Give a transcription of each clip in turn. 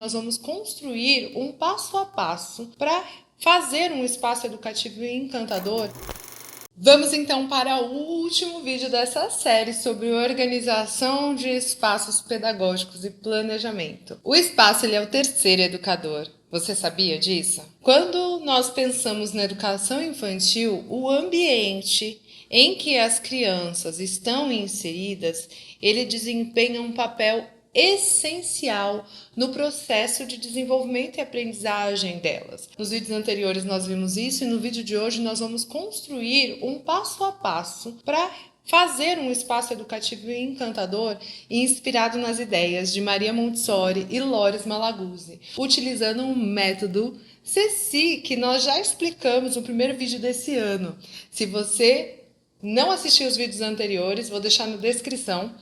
Nós vamos construir um passo a passo para fazer um espaço educativo encantador. Vamos então para o último vídeo dessa série sobre organização de espaços pedagógicos e planejamento. O espaço é o terceiro educador. Você sabia disso? Quando nós pensamos na educação infantil, o ambiente em que as crianças estão inseridas, ele desempenha um papel essencial no processo de desenvolvimento e aprendizagem delas. Nos vídeos anteriores nós vimos isso e no vídeo de hoje nós vamos construir um passo a passo para fazer um espaço educativo encantador e inspirado nas ideias de Maria Montessori e Loris Malaguzzi, utilizando um método CECI que nós já explicamos no primeiro vídeo desse ano. Se você não assistiu os vídeos anteriores, vou deixar na descrição.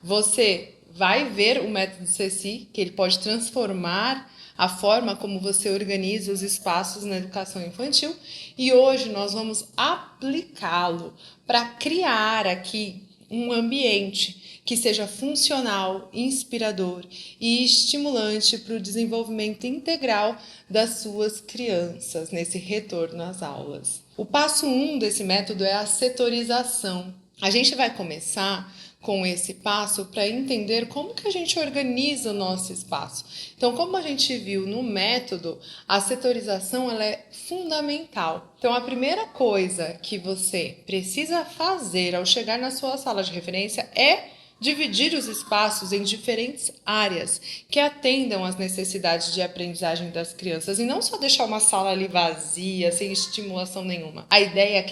Você vai ver o método CECI, que ele pode transformar a forma como você organiza os espaços na educação infantil. E hoje nós vamos aplicá-lo para criar aqui um ambiente que seja funcional, inspirador e estimulante para o desenvolvimento integral das suas crianças nesse retorno às aulas. O passo 1 desse método é a setorização. A gente vai começar com esse passo para entender como que a gente organiza o nosso espaço. Então, como a gente viu no método, a setorização ela é fundamental. Então, a primeira coisa que você precisa fazer ao chegar na sua sala de referência é dividir os espaços em diferentes áreas que atendam às necessidades de aprendizagem das crianças e não só deixar uma sala ali vazia, sem estimulação nenhuma. A ideia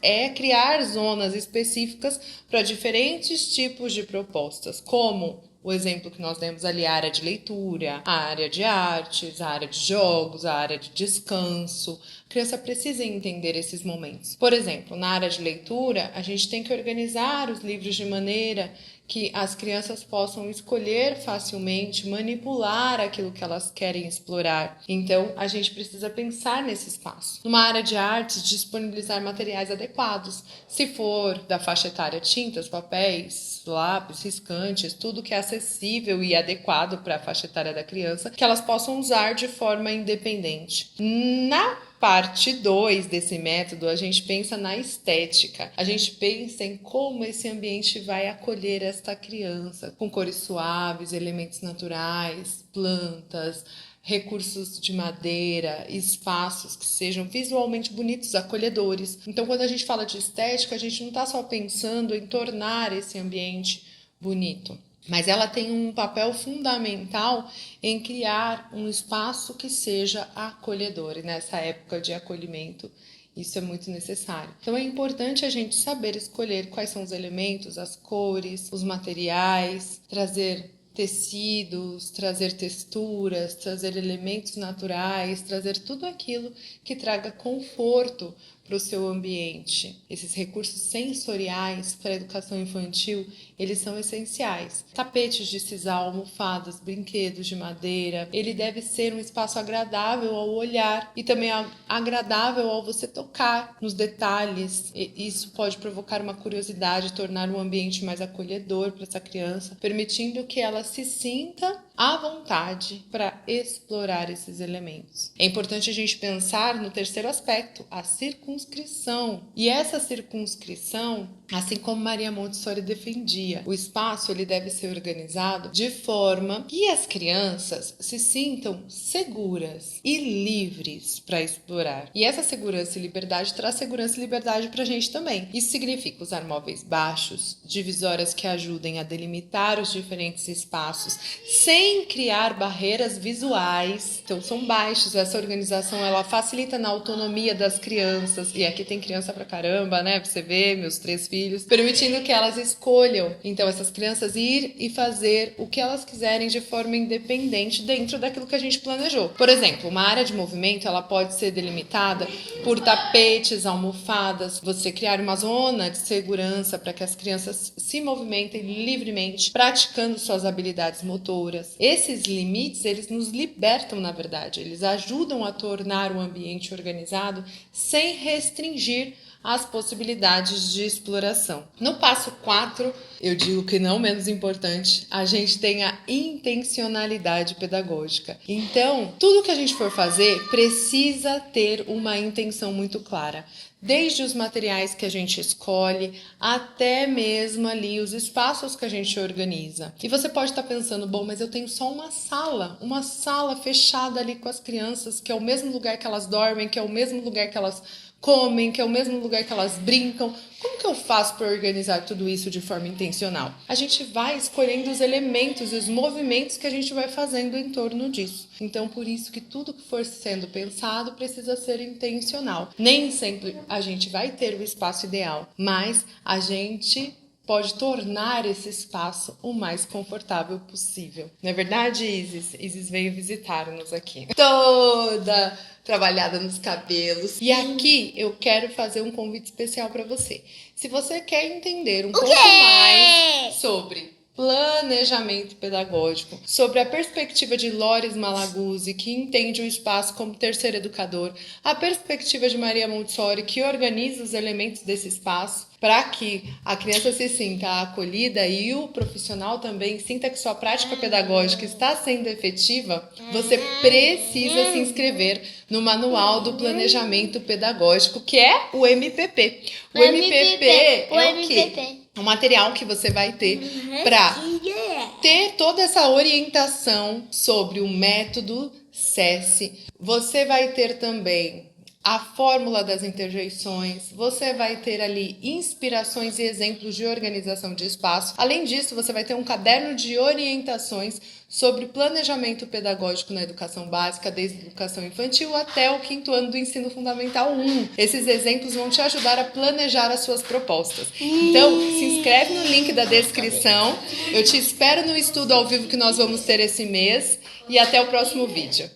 é criar zonas específicas para diferentes tipos de propostas, como o exemplo que nós demos ali, a área de leitura, a área de artes, a área de jogos, a área de descanso. A criança precisa entender esses momentos. Por exemplo, na área de leitura, a gente tem que organizar os livros de maneira que as crianças possam escolher facilmente, manipular aquilo que elas querem explorar. Então, a gente precisa pensar nesse espaço. Numa área de artes, disponibilizar materiais adequados. Se for da faixa etária, tintas, papéis, lápis, riscantes, tudo que é acessível e adequado para a faixa etária da criança, que elas possam usar de forma independente. Na parte 2 desse método, a gente pensa na estética. A gente pensa em como esse ambiente vai acolher esta criança, com cores suaves, elementos naturais, plantas, recursos de madeira, espaços que sejam visualmente bonitos, acolhedores. Então, quando a gente fala de estética, a gente não está só pensando em tornar esse ambiente bonito, mas ela tem um papel fundamental em criar um espaço que seja acolhedor. E nessa época de acolhimento, isso é muito necessário. Então é importante a gente saber escolher quais são os elementos, as cores, os materiais, trazer tecidos, trazer texturas, trazer elementos naturais, trazer tudo aquilo que traga conforto para o seu ambiente. Esses recursos sensoriais para a educação infantil, eles são essenciais. Tapetes de sisal, almofadas, brinquedos de madeira, ele deve ser um espaço agradável ao olhar e também agradável ao você tocar nos detalhes. Isso pode provocar uma curiosidade, tornar o ambiente mais acolhedor para essa criança, permitindo que ela se sinta à vontade para explorar esses elementos. É importante a gente pensar no terceiro aspecto, a circunscrição. E essa circunscrição, assim como Maria Montessori defendia, o espaço ele deve ser organizado de forma que as crianças se sintam seguras e livres para explorar. E essa segurança e liberdade traz segurança e liberdade para a gente também. Isso significa usar móveis baixos, divisórias que ajudem a delimitar os diferentes espaços, sem criar barreiras visuais. Então são baixos, essa organização ela facilita na autonomia das crianças, e aqui tem criança pra caramba, né, pra você ver, meus 3 filhos, permitindo que elas escolham, então essas crianças ir e fazer o que elas quiserem de forma independente dentro daquilo que a gente planejou. Por exemplo, uma área de movimento, ela pode ser delimitada por tapetes, almofadas, você criar uma zona de segurança para que as crianças se movimentem livremente, praticando suas habilidades motoras. Esses limites, eles nos libertam, na verdade, eles ajudam a tornar o ambiente organizado sem restringir as possibilidades de exploração. No passo 4, eu digo que não menos importante, a gente tem a intencionalidade pedagógica. Então, tudo que a gente for fazer precisa ter uma intenção muito clara. Desde os materiais que a gente escolhe, até mesmo ali os espaços que a gente organiza. E você pode estar pensando, bom, mas eu tenho só uma sala fechada ali com as crianças, que é o mesmo lugar que elas dormem, que é o mesmo lugar que elas comem, que é o mesmo lugar que elas brincam. Como que eu faço para organizar tudo isso de forma intencional? A gente vai escolhendo os elementos e os movimentos que a gente vai fazendo em torno disso. Então, por isso que tudo que for sendo pensado precisa ser intencional. Nem sempre a gente vai ter o espaço ideal, mas a gente pode tornar esse espaço o mais confortável possível. Não é verdade, Isis? Isis veio visitar-nos aqui. Toda trabalhada nos cabelos. E aqui eu quero fazer um convite especial para você. Se você quer entender um pouco mais sobre planejamento pedagógico, sobre a perspectiva de Loris Malaguzzi, que entende o espaço como terceiro educador, a perspectiva de Maria Montessori, que organiza os elementos desse espaço, para que a criança se sinta acolhida e o profissional também sinta que sua prática pedagógica está sendo efetiva, você precisa se inscrever no Manual do Planejamento Pedagógico, que é o MPP. O MPP é o quê? Um material que você vai ter para ter toda essa orientação sobre o método SESI. Você vai ter também a fórmula das interjeições, você vai ter ali inspirações e exemplos de organização de espaço. Além disso, você vai ter um caderno de orientações sobre planejamento pedagógico na educação básica, desde a educação infantil até o 5º ano do ensino fundamental 1. Esses exemplos vão te ajudar a planejar as suas propostas. Então, se inscreve no link da descrição. Eu te espero no estudo ao vivo que nós vamos ter esse mês e até o próximo vídeo.